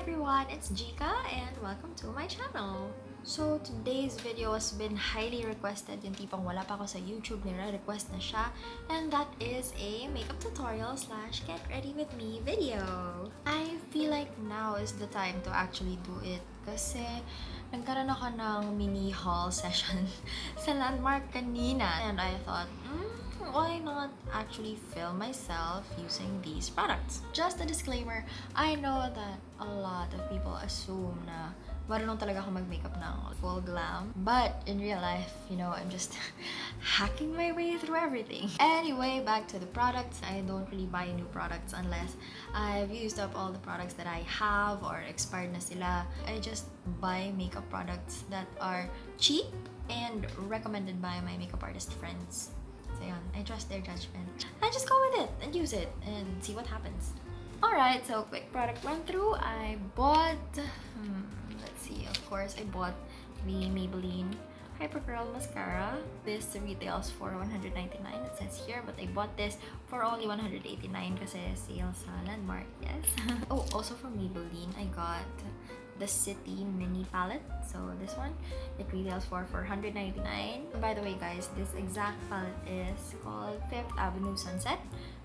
everyone, it's Jikka and welcome to my channel. So today's video has been highly requested, yung tipong wala pa ako sa YouTube, nire-request na siya, and that is a makeup tutorial slash get ready with me video. I feel like now is the time to actually do it kasi nagkaroon ako ng mini haul session sa Landmark kanina and I thought, why not actually film myself using these products? Just a disclaimer, I know that a lot of people assume na marunong talaga ako mag-makeup ng full glam. But in real life, I'm just hacking my way through everything. Anyway, back to the products. I don't really buy new products unless I've used up all the products that I have or expired na sila. I just buy makeup products that are cheap and recommended by my makeup artist friends. So yun, I trust their judgment. I just go with it and use it and see what happens. Alright, so quick product run through. I bought, let's see, of course I bought the Maybelline Hyper Curl Mascara. This retails for $199, it says here, but I bought this for only $189 kasi sale sa Landmark, yes. Oh, also from Maybelline, I got the City Mini Palette. So this one, it retails for $199. By the way guys, this exact palette is called 5th Avenue Sunset.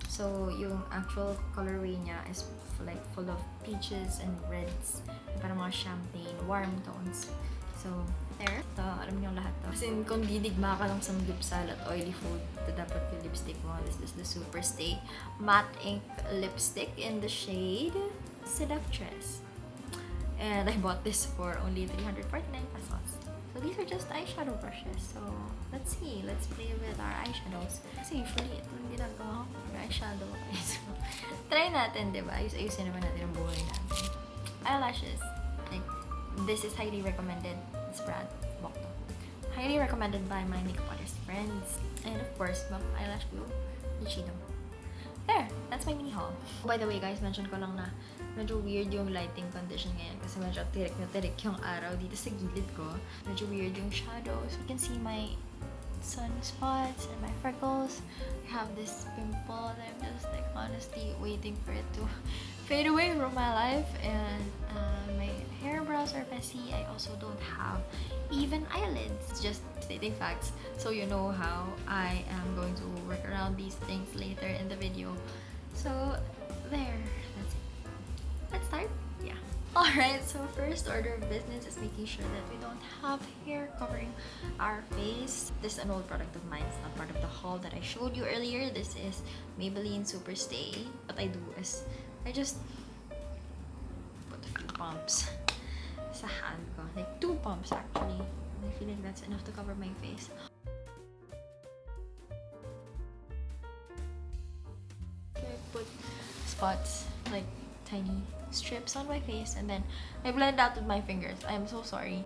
So yung actual colorway niya is like full of peaches and reds, parang mga champagne, warm tones. So there, ito, alam niyo lahat to. Kasi kung didigma ka lang sa samgyupsal at oily food, ito dapat yung lipstick mo. This is the Super Stay Matte Ink Lipstick in the shade Seductress. And I bought this for only 349 pesos. So these are just eyeshadow brushes. So let's see, let's play with our eyeshadows. Kasi usually ito yung ginagawa ko for eyeshadow. So try natin, diba? Ayusin naman natin ang buhay natin. Eyelashes. Like, this is highly recommended. This brand, Bokto. Highly recommended by my makeup artist friends. And of course, eyelash glue, Nichido. There, that's my mini haul. By the way guys, mention ko lang na medyo weird yung lighting condition ngayon kasi medyo tirik na tirik yung araw dito sa gilid ko. Medyo weird yung shadows. You can see my sunspots and my freckles. I have this pimple that I'm just like honestly waiting for it to fade away from my life. And my hair brows are messy. I also don't have even eyelids. Just stating facts so you know how I am going to work around these things later in the video. So there, that's it. Let's start? Yeah. Alright, so first order of business is making sure that we don't have hair covering our face. This is an old product of mine. It's not part of the haul that I showed you earlier. This is Maybelline Super Stay. What I do is I just put a few pumps sa hand ko. Like 2 pumps actually. And I feel like that's enough to cover my face. So I put spots, like tiny strips on my face, and then I blend out with my fingers. I am so sorry.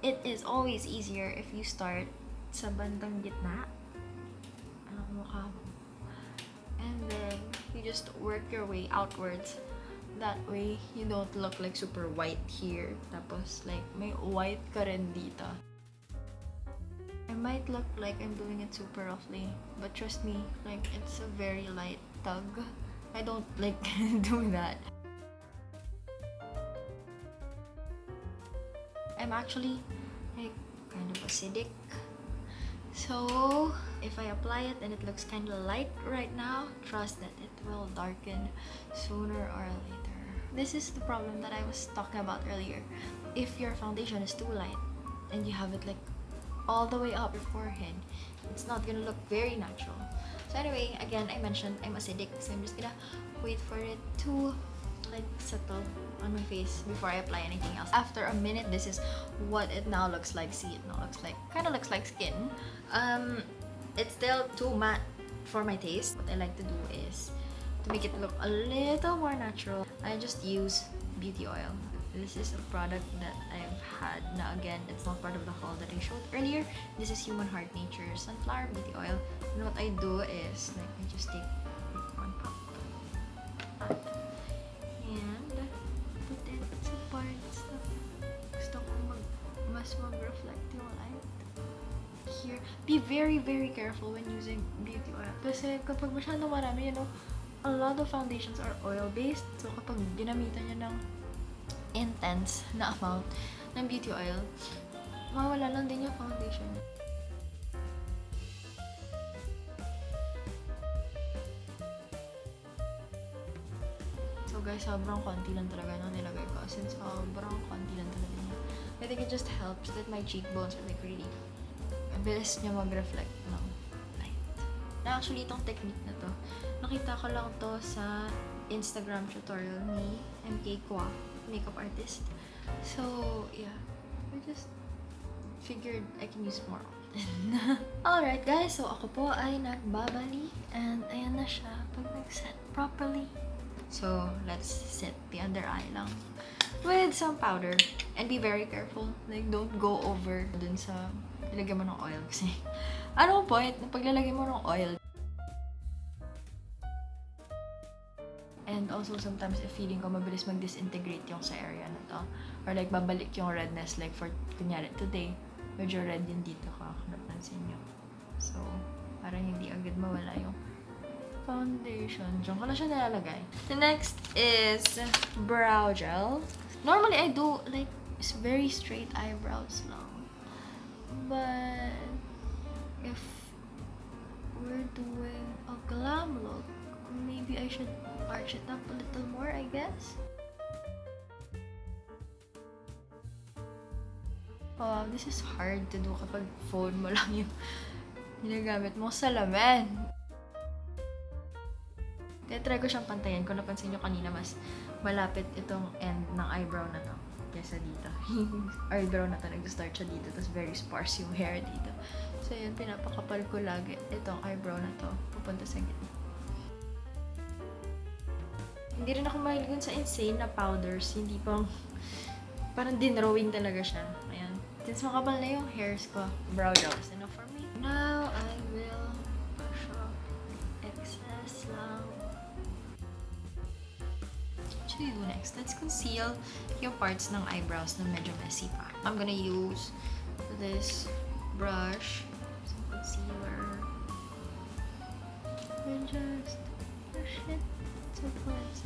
It is always easier if you start sa bandang gitna ng mukha mo. And then you just work your way outwards. That way, you don't look like super white here. Tapos, like, may white ka rin dito. I might look like I'm doing it super roughly, but trust me, like, it's a very light tug. I don't like doing that. I'm actually, like, kind of acidic. So, if I apply it and it looks kind of light right now, trust that it will darken sooner or later. This is the problem that I was talking about earlier. If your foundation is too light and you have it like all the way up your forehead, it's not gonna look very natural. So anyway, again, I mentioned I'm acidic, so I'm just gonna wait for it to like settle on my face before I apply anything else. After a minute, this is what it now looks like. See, it now looks like, kind of looks like skin. It's still too matte for my taste. What I like to do is to make it look a little more natural, I just use beauty oil. This is a product that I've had. Now again, it's not part of the haul that I showed earlier. This is Human Heart Nature Sunflower Beauty Oil. And what I do is, like, I just take like 1 cup and put it sa parts na gusto ko mas mag-reflect yung light. Here, be very, very careful when using beauty oil. Kasi kapag masyadong marami, a lot of foundations are oil-based. So, kapag ginamitan nyo ng intense na amount ng beauty oil, mawala lang din yung foundation. So guys, sobrang konti lang talaga nung nilagay ko. Since sobrang konti lang talaga niya. I think it just helps that my cheekbones are like really, ang bilis niya mag-reflect ng light. Na actually, itong technique na to, nakita ko lang to sa Instagram tutorial ni MK Kwa, makeup artist. So, yeah. I just figured I can use more often. Alright guys, so ako po ay nagbabali and ayan na siya pag nag-set properly. So, let's set the under eye lang with some powder. And be very careful. Like, don't go over dun sa ilagay mo ng oil. Kasi, ano point na paglalagay mo ng oil? And also, sometimes, if feeling ko mabilis mag-disintegrate yung sa area na to. Or like, babalik yung redness. Like, for, kunyari, today, medyo red yun dito ka. Napansin nyo. So, parang hindi agad mawala yung foundation. Diyan ko na siya nilalagay. The next is brow gel. Normally, I do like very straight eyebrows lang. But if we're doing a glam look, maybe I should arch it up a little more, I guess. Wow, this is hard to do kapag phone mo lang yung ginagamit mo sa salamin. Kaya try ko siyang pantayan. Kung napansin nyo kanina, mas malapit itong end ng eyebrow na to kaysa dito. Eyebrow na to, nag-start siya dito, tapos very sparse yung hair dito. So yun, pinapakapal ko lagi itong eyebrow na to, pupunta sa gitna. Hindi rin ako mahilig sa insane na powders. Hindi pang, parang dinrowing talaga siya. Ayan. Since makapal na yung hairs ko, brow gel is enough for me. Now, I will brush off excess lang. What should we do next? Let's conceal yung parts ng eyebrows na medyo messy pa. I'm gonna use this brush, some concealer, and just brush it so close.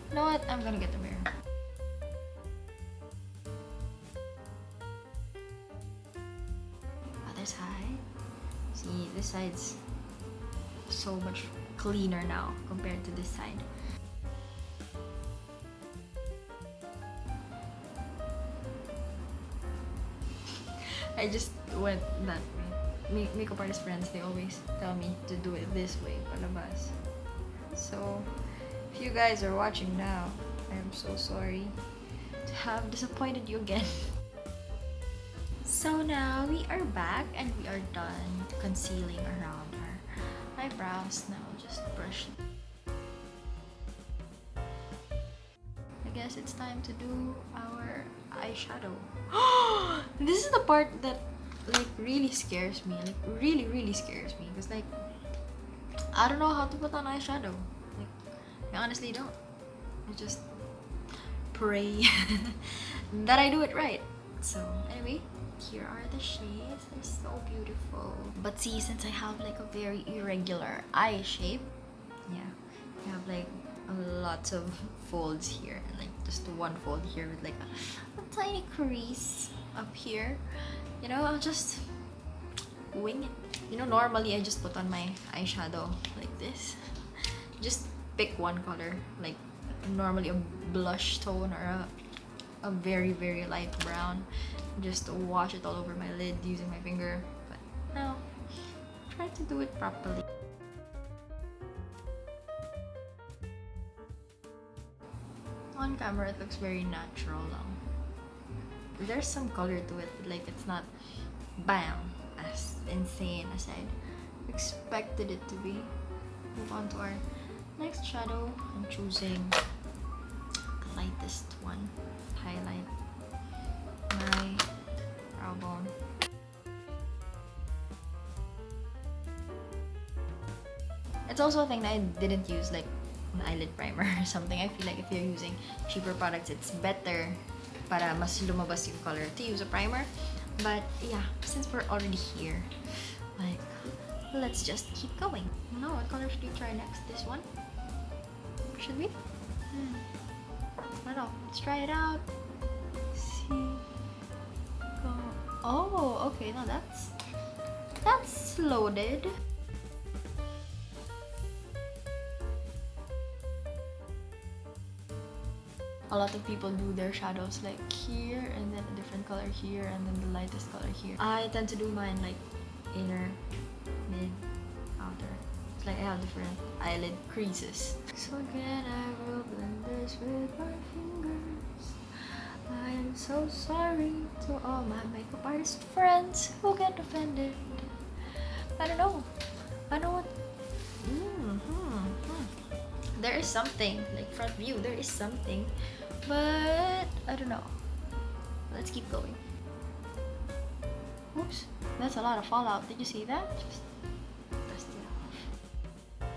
You know what? I'm gonna get the mirror. Other side. See, this side's so much cleaner now compared to this side. I just went that way. Makeup artist friends, they always tell me to do it this way, palabas. So, if you guys are watching now, I am so sorry to have disappointed you again. So now, we are back and we are done concealing around our eyebrows. Now, just brush it. I guess it's time to do our eyeshadow. This is the part that like really scares me. Like really scares me. Because like I don't know how to put on eyeshadow. Like I honestly don't. I just pray that I do it right. So anyway, here are the shades. They're so beautiful. But see, since I have like a very irregular eye shape, yeah, I have like lots of folds here and like just one fold here with like a tiny crease up here. You know, I'll just wing it. You know, normally I just put on my eyeshadow like this. Just pick one color, like normally a blush tone or a very light brown. Just wash it all over my lid using my finger. But now, try to do it properly. On camera, it looks very natural lang. There's some color to it, like it's not bam, as insane as I expected it to be. Move on to our next shadow. I'm choosing the lightest one. Highlight my brow bone. It's also a thing that I didn't use like an eyelid primer or something. I feel like if you're using cheaper products, it's better para mas lumabas yung color to use a primer. But yeah, since we're already here, like let's just keep going. No, what color should we try next? This one? Should we? I don't know. Let's try it out. See. Go. Oh, okay. No, that's loaded. A lot of people do their shadows like here and then a different color here and then the lightest color here. I tend to do mine like inner, mid, outer. It's like I have different eyelid creases. So again, I will blend this with my fingers. I am so sorry to all my makeup artist friends who get offended. I don't know. I know what. There is something, like front view, there is something, but I don't know. Let's keep going. Oops, that's a lot of fallout. Did you see that? Just dust it off.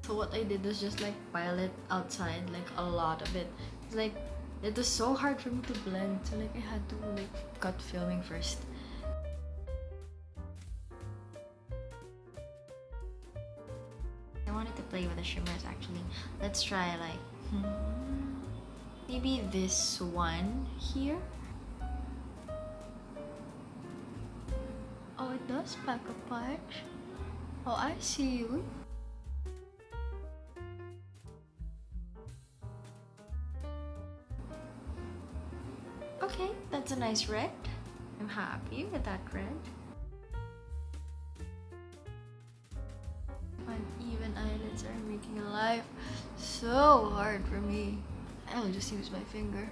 So what I did was just like pile it outside, like a lot of it. It's like, it was so hard for me to blend, so like I had to like cut filming first. I wanted to play with the shimmers actually. Let's try like maybe this one here. Oh, it does pack a punch. Oh, I see you. Okay, that's a nice red. I'm happy with that red. Uneven eyelids are making life so hard for me. I'll just use my finger.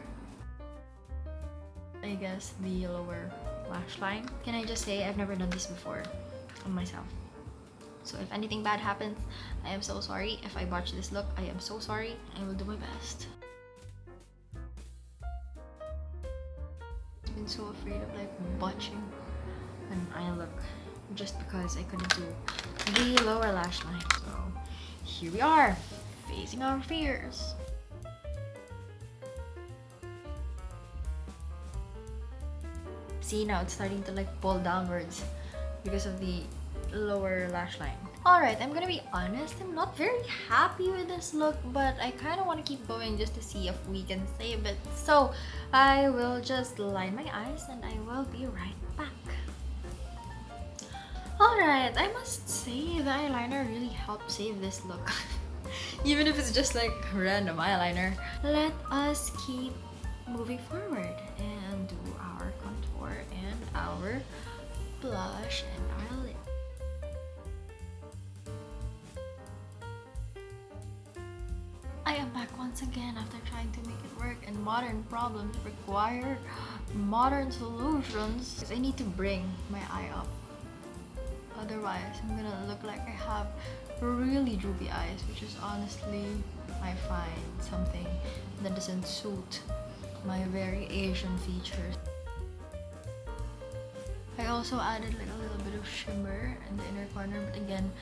I guess the lower lash line. Can I just say I've never done this before on myself. So if anything bad happens, I am so sorry. If I botch this look, I am so sorry. I will do my best. I've been so afraid of like botching an eye look just because I couldn't do the lower lash line. So here we are, facing our fears. See, now it's starting to like pull downwards because of the lower lash line. Alright, I'm gonna be honest, I'm not very happy with this look, but I kind of want to keep going just to see if we can save it. So I will just line my eyes and I will be right back. Alright, I must say the eyeliner really helped save this look. Even if it's just like random eyeliner. Let us keep moving forward and do our contour and our blush and our lip. I am back once again after trying to make it work, and modern problems require modern solutions. I need to bring my eye up. Otherwise, I'm gonna look like I have really droopy eyes, which is honestly, I find something that doesn't suit my very Asian features. I also added like a little bit of shimmer in the inner corner, but again,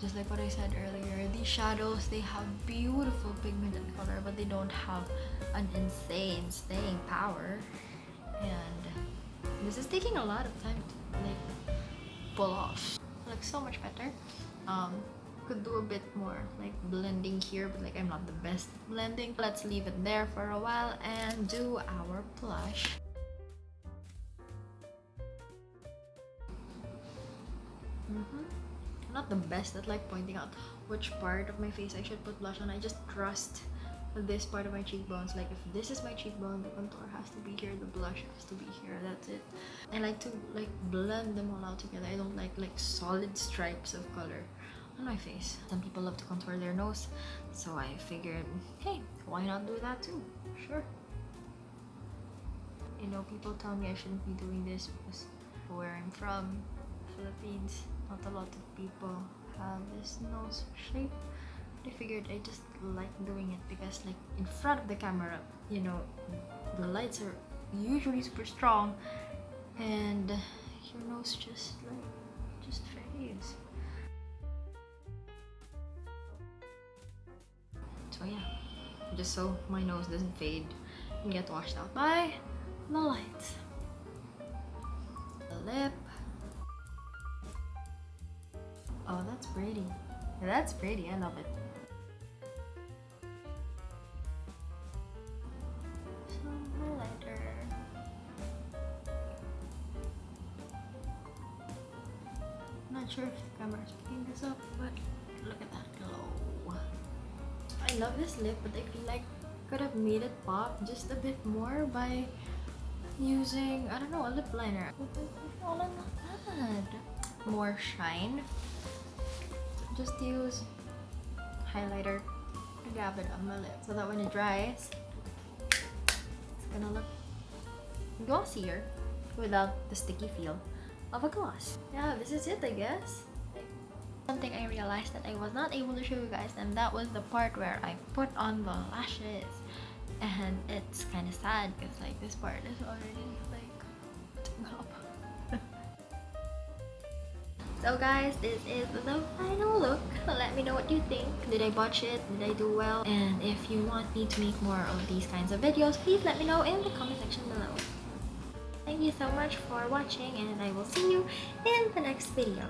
just like what I said earlier, these shadows, they have beautiful pigmented color, but they don't have an insane staying power. And this is taking a lot of time to like pull off. Looks so much better. Could do a bit more like blending here, but like I'm not the best at blending. Let's leave it there for a while and do our blush. I'm not the best at like pointing out which part of my face I should put blush on. I just trust this part of my cheekbones. Like if this is my cheekbone, the contour has to be here, the blush has to be here. That's it. I like to like blend them all out together. I don't like solid stripes of color on my face. Some people love to contour their nose, so I figured, hey, why not do that too? Sure. You know, people tell me I shouldn't be doing this because where I'm from, Philippines, not a lot of people have this nose shape. I figured I just like doing it because like in front of the camera, you know, the lights are usually super strong and your nose just fades. So yeah, just so my nose doesn't fade and get washed out by the lights. The lip. Oh, that's pretty. That's pretty. I love it. Some highlighter. Not sure if the camera's picking this up, but look at that glow. I love this lip, but I feel like I could have made it pop just a bit more by using, I don't know, a lip liner. Oh, not bad. More shine. Just use highlighter and dab it on my lip so that when it dries, it's gonna look glossier without the sticky feel of a gloss. Yeah, this is it, I guess. Something I realized that I was not able to show you guys, and that was the part where I put on the lashes. And it's kind of sad because like this part is already like up. So guys, this is the final look. Let me know what you think. Did I botch it? Did I do well? And if you want me to make more of these kinds of videos, please let me know in the comment section below. Thank you so much for watching, and I will see you in the next video.